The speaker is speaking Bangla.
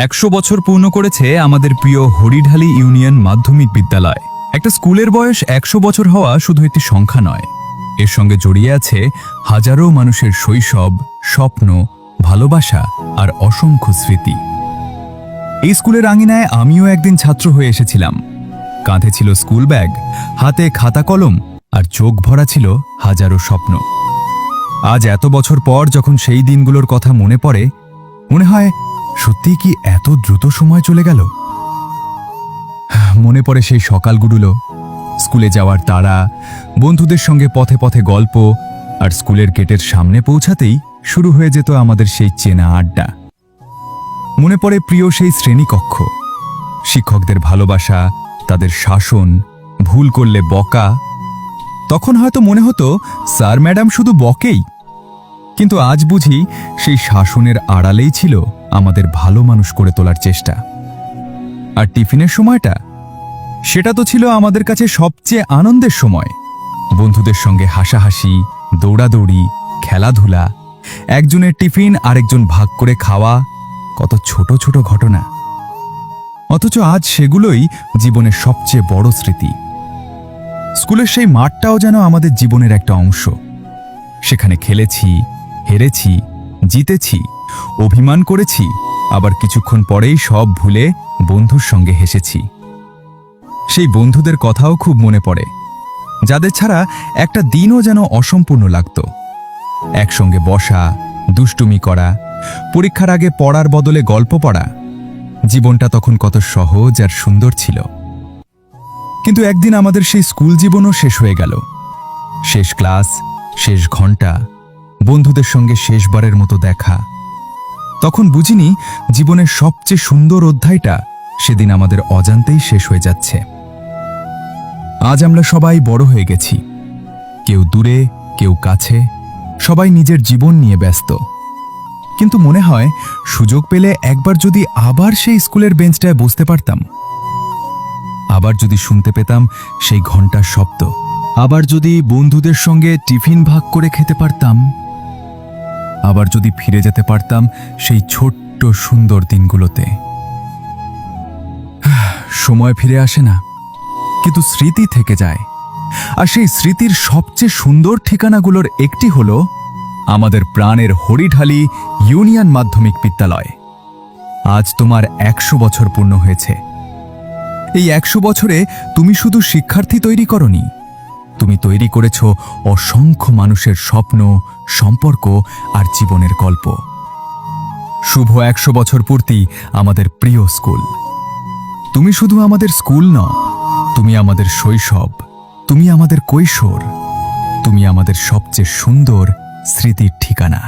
100 বছর পূর্ণ করেছে আমাদের প্রিয় হরিঢালি ইউনিয়ন মাধ্যমিক বিদ্যালয়। একটা স্কুলের বয়স 100 বছর হওয়া শুধু একটি সংখ্যা নয়, এর সঙ্গে জড়িয়ে আছে হাজারো মানুষের শৈশব, স্বপ্ন, ভালোবাসা আর অসংখ্য স্মৃতি। এই স্কুলের আঙিনায় আমিও একদিন ছাত্র হয়ে এসেছিলাম। কাঁধে ছিল স্কুল ব্যাগ, হাতে খাতা কলম আর চোখ ভরা ছিল হাজারো স্বপ্ন। আজ এত বছর পর যখন সেই দিনগুলোর কথা মনে পড়ে, মনে হয় সত্যিই কি এত দ্রুত সময় চলে গেল। মনে পড়ে সেই সকালগুলো, স্কুলে যাওয়ার তাড়া, বন্ধুদের সঙ্গে পথে পথে গল্প, আর স্কুলের গেটের সামনে পৌঁছাতেই শুরু হয়ে যেত আমাদের সেই চেনা আড্ডা। মনে পড়ে প্রিয় সেই শ্রেণীকক্ষ, শিক্ষকদের ভালোবাসা, তাদের শাসন, ভুল করলে বকা। তখন হয়তো মনে হতো স্যার ম্যাডাম শুধু বকেই, কিন্তু আজ বুঝি সেই শাসনের আড়ালেই ছিল আমাদের ভালো মানুষ করে তোলার চেষ্টা। আর টিফিনের সময়টা, সেটা তো ছিল আমাদের কাছে সবচেয়ে আনন্দের সময়। বন্ধুদের সঙ্গে হাসাহাসি, দৌড়াদৌড়ি, খেলাধুলা, একজনের টিফিন আরেকজন ভাগ করে খাওয়া, কত ছোট ছোট ঘটনা। অথচ আজ সেগুলোই জীবনের সবচেয়ে বড় স্মৃতি। স্কুলের সেই মাঠটাও যেন আমাদের জীবনের একটা অংশ। সেখানে খেলেছি, হেরেছি, জিতেছি, অভিমান করেছি, আবার কিছুক্ষণ পরেই সব ভুলে বন্ধুর সঙ্গে হেসেছি। সেই বন্ধুদের কথাও খুব মনে পড়ে, যাদের ছাড়া একটা দিনও যেন অসম্পূর্ণ লাগত। একসঙ্গে বসা, দুষ্টুমি করা, পরীক্ষার আগে পড়ার বদলে গল্প পড়া। জীবনটা তখন কত সহজ আর সুন্দর ছিল। কিন্তু একদিন আমাদের সেই স্কুল জীবনও শেষ হয়ে গেল। শেষ ক্লাস, শেষ ঘন্টা, বন্ধুদের সঙ্গে শেষবারের মতো দেখা। তখন বুঝিনি জীবনের সবচেয়ে সুন্দর অধ্যায়টা সেদিন আমাদের অজান্তেই শেষ হয়ে যাচ্ছে। আজ আমরা সবাই বড় হয়ে গেছি, কেউ দূরে, কেউ কাছে, সবাই নিজের জীবন নিয়ে ব্যস্ত। কিন্তু মনে হয় সুযোগ পেলে একবার যদি আবার সেই স্কুলের বেঞ্চটায় বসতে পারতাম, আবার যদি শুনতে পেতাম সেই ঘন্টার শব্দ, আবার যদি বন্ধুদের সঙ্গে টিফিন ভাগ করে খেতে পারতাম, আবার যদি ফিরে যেতে পারতাম সেই ছোট্ট সুন্দর দিনগুলোতে। সময় ফিরে আসে না, কিন্তু স্মৃতি থেকে যায়। আর সেই স্মৃতির সবচেয়ে সুন্দর ঠিকানাগুলোর একটি হলো আমাদের প্রাণের হরিঢালি ইউনিয়ন মাধ্যমিক বিদ্যালয়। আজ তোমার 100 বছর পূর্ণ হয়েছে। এই 100 বছরে তুমি শুধু শিক্ষার্থী তৈরি করনি, তুমি তৈরি করেছ অসংখ্য মানুষের স্বপ্ন, সম্পর্ক আর জীবনের গল্প। শুভ 100 বছর পূর্তি আমাদের প্রিয় স্কুল। তুমি শুধু আমাদের স্কুল নও, তুমি আমাদের শৈশব, তুমি আমাদের কৈশোর, তুমি আমাদের সবচেয়ে সুন্দর স্মৃতির ঠিকানা।